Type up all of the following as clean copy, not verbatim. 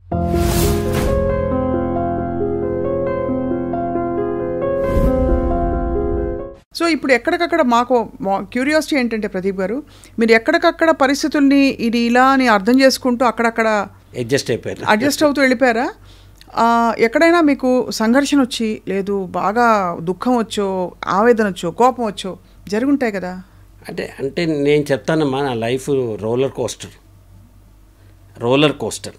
So ఇప్పుడు ఎక్కడికక్కడ మాకు క్యూరియాసిటీ ఏంటంటే ప్రదీప్ గారు, మీరు ఎక్కడికక్కడ పరిస్థితుల్ని ఇది ఇలా అని అర్థం చేసుకుంటూ అక్కడక్కడ అడ్జస్ట్ అవుతూ వెళ్ళిపోయారా? ఎక్కడైనా మీకు సంఘర్షణ వచ్చి, లేదు బాగా దుఃఖం వచ్చో, ఆవేదన వచ్చో, కోపం వచ్చో జరుగుంటాయి కదా? అంటే నేను చెప్తానమ్మా, నా లైఫ్ రోలర్ కోస్టర్.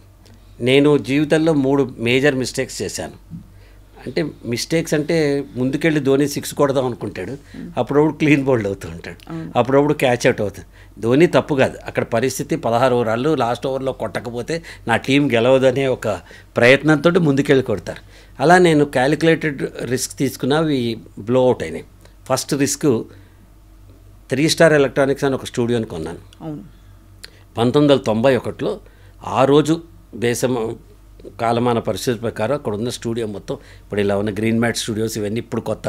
నేను జీవితంలో 3 మేజర్ మిస్టేక్స్ చేశాను. అంటే మిస్టేక్స్ అంటే ముందుకెళ్ళి ధోని 6 కొడదాం అనుకుంటాడు, అప్పుడప్పుడు క్లీన్ బౌల్డ్ అవుతూ ఉంటాడు, అప్పుడప్పుడు క్యాచ్ అవుట్ అవుతుంది. ధోని తప్పు కాదు, అక్కడ పరిస్థితి 16 ఓవర్లు లాస్ట్ ఓవర్లో కొట్టకపోతే నా టీం గెలవదనే ఒక ప్రయత్నంతో ముందుకెళ్ళి కొడతారు. అలా నేను క్యాలిక్యులేటెడ్ రిస్క్ తీసుకున్నా, అవి బ్లో అవుట్ అయినాయి. ఫస్ట్ రిస్క్ 3 స్టార్ ఎలక్ట్రానిక్స్ అని ఒక స్టూడియోని కొన్నాను 1991లో. ఆ రోజు దేశం కాలమాన పరిస్థితి ప్రకారం అక్కడ ఉన్న స్టూడియో మొత్తం, ఇప్పుడు ఇలా ఉన్న గ్రీన్ మ్యాట్ స్టూడియోస్ ఇవన్నీ ఇప్పుడు కొత్త,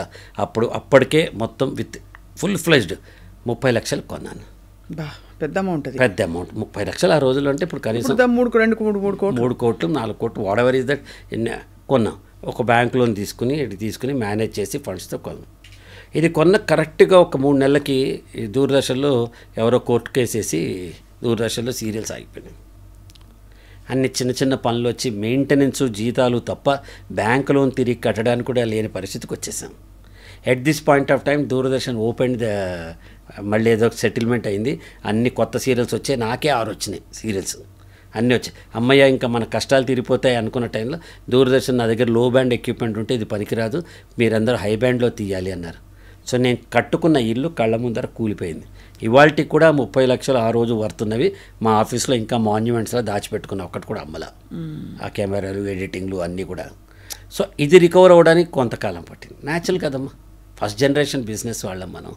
అప్పటికే మొత్తం విత్ ఫుల్ ఫ్లెజ్డ్ 30 లక్షలు కొన్నాను. పెద్ద అమౌంట్, 30 లక్షలు ఆ రోజుల్లో. అంటే ఇప్పుడు కనీసం 3 కోట్లు 4 కోట్లు వాట్ ఎవర్ ఇస్ దట్ కొన్నాం. ఒక బ్యాంక్ లోన్ తీసుకుని మేనేజ్ చేసి ఫండ్స్తో కొన్నాం. ఇది కొన్న కరెక్ట్గా ఒక 3 నెలలకి దూరదర్శన్లో ఎవరో కోర్టు కేసేసి దూరదర్శన్లో సీరియల్స్ ఆగిపోయినాయి. అన్ని చిన్న చిన్న పనులు వచ్చి మెయింటెనెన్స్ జీతాలు తప్ప బ్యాంక్ లోన్ తిరిగి కట్టడానికి కూడా లేని పరిస్థితికి వచ్చేసాం. At this point of time Doordarshan open మళ్ళీ ఏదో సెటిల్మెంట్ అయింది, అన్ని కొత్త సీరియల్స్ వచ్చాయి. నాకే 6 వచ్చినాయి సీరియల్స్, అన్నీ వచ్చాయి. అమ్మయ్య ఇంకా మన కష్టాలు తీరిపోతాయి అనుకున్న టైంలో దూరదర్శన్ నా దగ్గర లో బ్యాండ్ ఎక్విప్మెంట్ ఉంటే ఇది పనికిరాదు, మీరందరూ హై బ్యాండ్లో తీయాలి అన్నారు. సో నేను కట్టుకున్న ఇల్లు కళ్ళ ముందర కూలిపోయింది. ఇవాళకి కూడా 30 లక్షలు ఆ రోజు వర్తున్నవి మా ఆఫీస్లో ఇంకా మాన్యుమెంట్స్లో దాచిపెట్టుకున్న, ఒక్కటి కూడా అమ్మలా. ఆ కెమెరాలు ఎడిటింగ్లు అన్నీ కూడా. సో ఇది రికవర్ అవ్వడానికి కొంతకాలం పట్టింది. న్యాచురల్ కదమ్మా, ఫస్ట్ జనరేషన్ బిజినెస్ వాళ్ళం మనం.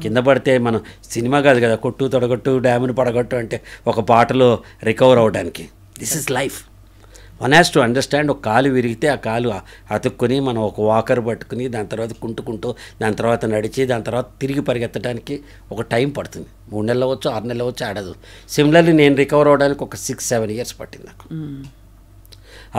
కింద పడితే మనం సినిమా కాదు కదా, కొట్టు తొడగొట్టు డ్యామును పడగొట్టు అంటే ఒక పాటలో రికవర్ అవ్వడానికి. This is life. One has to understand. ఒక కాలు విరిగితే ఆ కాలు అతుక్కుని మనం ఒక వాకర్ పట్టుకుని దాని తర్వాత కుంటుకుంటూ దాని తర్వాత నడిచి దాని తర్వాత తిరిగి పరిగెత్తడానికి ఒక టైం పడుతుంది. 3 నెలలు అవ్వచ్చు, 6 నెలలు అవ్వచ్చు, ఆడదు. సిమిలర్లీ నేను రికవర్ అవ్వడానికి ఒక 6-7 ఇయర్స్ పట్టింది నాకు.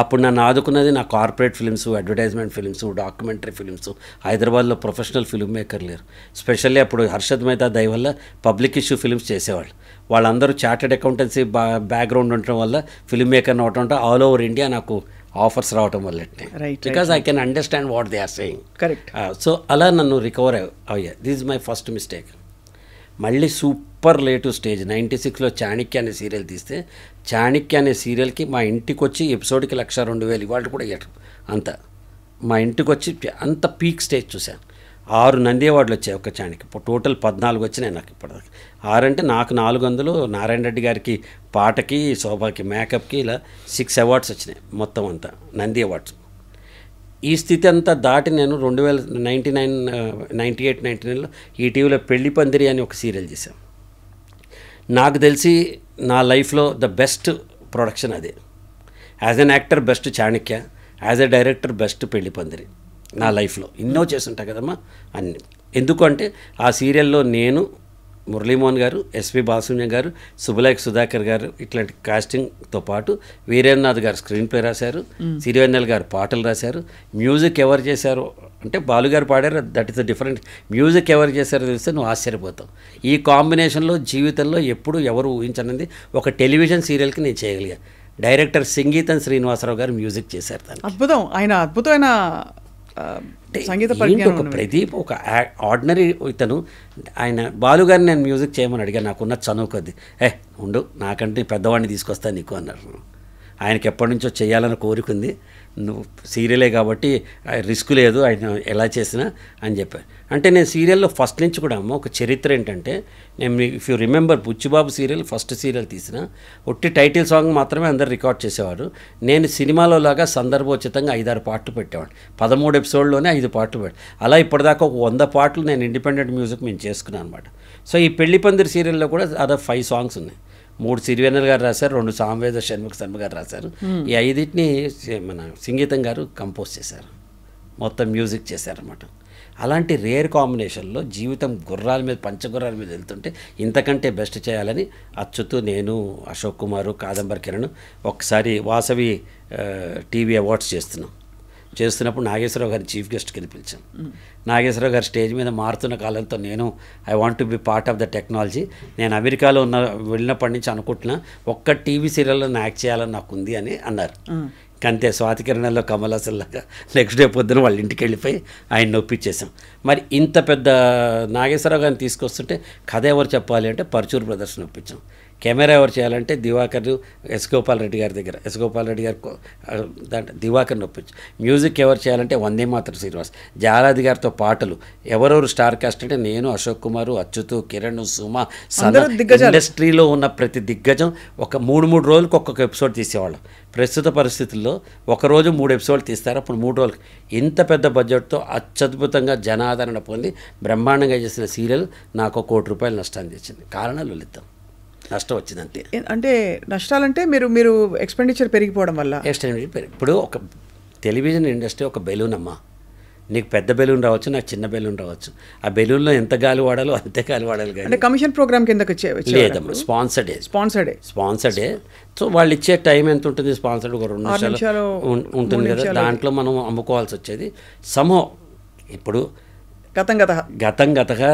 అప్పుడు నన్ను ఆదుకున్నది నా corporate films, advertisement films, documentary films. హైదరాబాద్లో ప్రొఫెషనల్ ఫిల్మ్ మేకర్ లేరు. స్పెషల్లీ అప్పుడు హర్షద్ మెహతా దయ వల్ల పబ్లిక్ ఇష్యూ ఫిల్మ్స్ చేసేవాళ్ళు. వాళ్ళందరూ చార్టెడ్ అకౌంటెన్సీ బ్యాక్గ్రౌండ్ ఉండటం వల్ల ఫిల్మ్ మేకర్ని అవటం వల్ల ఆల్ ఓవర్ ఇండియా నాకు ఆఫర్స్ రావటం వల్ల, because I can understand what they are saying. Correct. So అలా నన్ను రికవర్ అయ్యా. This is my first mistake. మళ్ళీ సూపర్ లేటివ్ స్టేజ్ 96లో చాణక్య అనే సీరియల్ తీస్తే, చాణక్య అనే సీరియల్కి మా ఇంటికి వచ్చి ఎపిసోడ్కి 1,02,000 ఇవాళ కూడా ఇవ్వటం అంత. మా ఇంటికి వచ్చి అంత పీక్ స్టేజ్ చూశాను. 6 నంది అవార్డులు వచ్చాయి ఒక చాణక్య. టోటల్ 14 వచ్చినాయి నాకు ఇప్పటిదాకా. 6 అంటే నాకు 400, నారాయణ రెడ్డి గారికి పాటకి, శోభాకి మేకప్కి ఇలా 6 అవార్డ్స్ వచ్చినాయి మొత్తం అంతా నంది అవార్డ్స్. ఈ స్థితి అంతా దాటి నేను 98-99లో ఈటీవీలో పెళ్లి పందిరి అని ఒక సీరియల్ చేశాను. నాకు తెలిసి నా లైఫ్లో ద బెస్ట్ ప్రొడక్షన్ అదే. As an actor best Chanakya, as a director best పెళ్లి పందిరి. నా లైఫ్లో ఎన్నో చేస్తుంటా కదమ్మా అన్నీ. ఎందుకంటే ఆ సీరియల్లో నేను, మురళీమోహన్ గారు, ఎస్పి బాలసుబ్రహ్మణ్యం గారు, సుబ్బలేఖ సుధాకర్ గారు ఇట్లాంటి కాస్టింగ్తో పాటు వీరేంద్రనాథ్ గారు స్క్రీన్ ప్లే రాశారు, సిరివెన్నెల గారు పాటలు రాశారు. మ్యూజిక్ ఎవరు చేశారు అంటే బాలుగారు పాడారు, that is the different. Music ఎవరు చేశారో తెలిస్తే నువ్వు ఆశ్చర్యపోతావు. ఈ కాంబినేషన్లో జీవితంలో ఎప్పుడు ఎవరు ఊహించనిది ఒక టెలివిజన్ సీరియల్కి నేను చేయగలిగా. డైరెక్టర్ సంగీతం శ్రీనివాసరావు గారు మ్యూజిక్ చేశారు. దాన్ని అద్భుతం. ఆయన అద్భుతమైన సంగీత ఒక ప్రదీప్, ఒక ఆర్డినరీ ఇతను. ఆయన బాలుగారిని నేను మ్యూజిక్ చేయమని అడిగాను, నాకున్న చనువు కొద్ది. ఉండు నాకంటే పెద్దవాడిని తీసుకొస్తాను నీకు అన్నారు. ఆయనకి ఎప్పటి నుంచో చేయాలని కోరికుంది, నువ్వు సీరియలే కాబట్టి రిస్క్ లేదు ఆయన ఎలా చేసినా అని చెప్పారు. అంటే నేను సీరియల్లో ఫస్ట్ నుంచి కూడా అమ్మ ఒక చరిత్ర ఏంటంటే, నేను if you remember Buchibabu serial first serial తీసిన ఒట్టి టైటిల్ సాంగ్ మాత్రమే అందరు రికార్డ్ చేసేవారు. నేను సినిమాలో లాగా సందర్భోచితంగా 5-6 పాటలు పెట్టేవాడు. 13 ఎపిసోడ్లోనే 5 పాటలు పెట్టాను. అలా ఇప్పటిదాకా ఒక 100 పాటలు నేను ఇండిపెండెంట్ మ్యూజిక్ మేము చేసుకున్నాను అనమాట. సో ఈ పెళ్లి పందిరి సీరియల్లో కూడా అదే 5 సాంగ్స్ ఉన్నాయి. 3 సిరివెన్నెల గారు రాశారు, 2 సామవేద షణ్ముఖ శర్మ గారు రాశారు. ఈ 5టిని మన సంగీతం గారు కంపోజ్ చేశారు, మొత్తం మ్యూజిక్ చేశారన్నమాట. అలాంటి రేర్ కాంబినేషన్లో జీవితం గుర్రాల మీద, పంచగుర్రాల మీద వెళ్తుంటే ఇంతకంటే బెస్ట్ చేయాలని అచ్యుత్, నేను, అశోక్ కుమారు, కాదంబరి కిరణ్ ఒకసారి వాసవి టీవీ అవార్డ్స్ చేస్తున్నప్పుడు నాగేశ్వరరావు గారిని చీఫ్ గెస్ట్ కింద పిలిచాం. నాగేశ్వరరావు గారు స్టేజ్ మీద మారుతున్న కాలంతో నేను I want to be part of the technology, నేను అమెరికాలో వెళ్ళినప్పటి నుంచి అనుకుంటున్నా ఒక్క టీవీ సీరియల్లో యాక్ట్ చేయాలని నాకు ఉంది అని అన్నారు. అంతే, స్వాతికిరణంలో కమల్ హాసన్లాగా నెక్స్ట్ డే పొద్దున వాళ్ళ ఇంటికి వెళ్ళిపోయి ఆయన నొప్పించేసాం. మరి ఇంత పెద్ద నాగేశ్వరరావు గారిని తీసుకొస్తుంటే కథ ఎవరు చెప్పాలి అంటే పరుచూరు బ్రదర్స్ని ఒప్పించాం. కెమెరా ఎవరు చేయాలంటే దివాకర్ ఎస్ గోపాల్ రెడ్డి గారి దగ్గర దాంట్లో దివాకర్ని ఒప్పించు. మ్యూజిక్ ఎవరు చేయాలంటే వందే మాతరం శ్రీనివాస్. జాలాది గారితో పాటలు. ఎవరెవరు స్టార్ కాస్ట్ అంటే నేను, అశోక్ కుమారు, అచ్యుతు, కిరణ్, సుమ, ఇండస్ట్రీలో ఉన్న ప్రతి దిగ్గజం ఒక 3 రోజులకు ఒక్కొక్క ఎపిసోడ్ తీసేవాళ్ళం. ప్రస్తుత పరిస్థితుల్లో ఒకరోజు 3 ఎపిసోడ్లు తీస్తారు, అప్పుడు 3 రోజులు. ఇంత పెద్ద బడ్జెట్తో అత్యద్భుతంగా జనాదరణ పొంది బ్రహ్మాండంగా చేసిన సీరియల్ నాకు ₹1 కోటి నష్టాన్ని తెచ్చింది. కారణాలు వెళిద్దాం, నష్టం వచ్చింది అంతే. అంటే నష్టాలంటే మీరు ఎక్స్పెండిచర్ పెరిగిపోవడం వల్ల. ఇప్పుడు ఒక టెలివిజన్ ఇండస్ట్రీ ఒక బెలూన్ అమ్మా, నీకు పెద్ద బెలూన్ రావచ్చు, నాకు చిన్న బెలూన్ రావచ్చు. ఆ బెలూన్లో ఎంత గాలి వాడాలో అంతే గాలి వాడాలి. కానీ కమిషన్ ప్రోగ్రామ్ కిందకి లేదమ్మా, స్పాన్సర్డే. సో వాళ్ళు ఇచ్చే టైం ఎంత ఉంటుంది? స్పాన్సర్డ్ ఒక 2 నిమిషాలు ఉంటుంది కదా, దాంట్లో మనం అమ్ముకోవాల్సి వచ్చేది. ఇప్పుడు గతంగా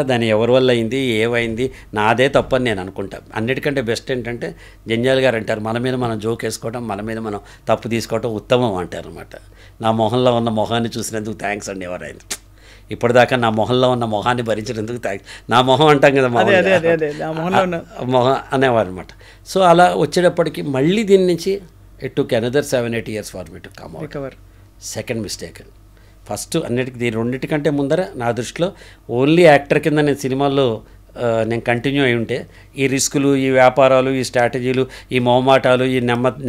దాని ఎవరి వల్ల అయింది, ఏమైంది, నాదే తప్పని నేను అనుకుంటాను. అన్నిటికంటే బెస్ట్ ఏంటంటే జంజాల్ గారు అంటారు, మన మీద మనం జోక్ వేసుకోవడం, మన మీద మనం తప్పు తీసుకోవడం ఉత్తమం అంటారు అనమాట. నా మొహంలో ఉన్న మొహాన్ని చూసినందుకు థ్యాంక్స్ అండి ఎవరైనా. ఇప్పటిదాకా నా మొహంలో ఉన్న మొహాన్ని భరించినందుకు థ్యాంక్స్. నా మొహం అంటాం కదా, మొహం అనేవారు అనమాట. సో అలా వచ్చేటప్పటికి మళ్ళీ దీని నుంచి it took another 7-8 years for me to come out. Second mistake. First అన్నిటికీ రెండింటికంటే ముందర నా దృష్టిలో ఓన్లీ యాక్టర్ కింద నేను సినిమాల్లో నేను కంటిన్యూ అయి ఉంటే ఈ రిస్కులు, ఈ వ్యాపారాలు, ఈ స్ట్రాటజీలు, ఈ మొహమాటాలు, ఈ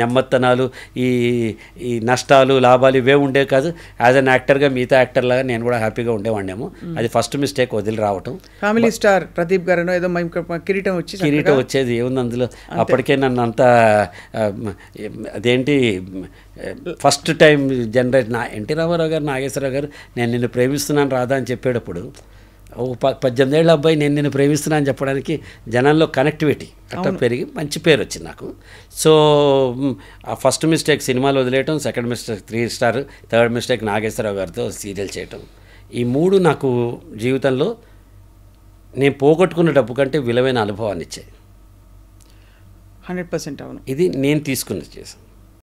నెమ్మత్తనాలు, ఈ నష్టాలు, లాభాలు ఇవే ఉండేవి కాదు. యాజ్ అన్ యాక్టర్గా మిగతా యాక్టర్లాగా నేను కూడా హ్యాపీగా ఉండేవాడినేమో. అది ఫస్ట్ మిస్టేక్, వదిలి రావటం. ఫ్యామిలీ స్టార్ ప్రదీప్ గారు ఏదో కిరీటం వచ్చేది ఏముంది అందులో. అప్పటికే నన్ను అంతా అదేంటి first time generation NT Rama Rao garu, Nageswara Rao గారు నేను నిన్ను ప్రేమిస్తున్నాను రాదా అని చెప్పేటప్పుడు 18 ఏళ్ళ అబ్బాయి నేను నిన్ను ప్రేమిస్తున్నా అని చెప్పడానికి జనాల్లో కనెక్టివిటీ అట్లా పెరిగి మంచి పేరు వచ్చింది నాకు. సో ఆ ఫస్ట్ మిస్టేక్ సినిమాలు వదిలేయటం, second mistake 3 star, third mistake Nageswara Rao గారితో సీరియల్ చేయటం. ఈ 3 నాకు జీవితంలో నేను పోగొట్టుకున్న డబ్బు కంటే విలువైన అనుభవాన్ని ఇచ్చాయి. 100% అవును. ఇది నేను తీసుకుని చేశాను.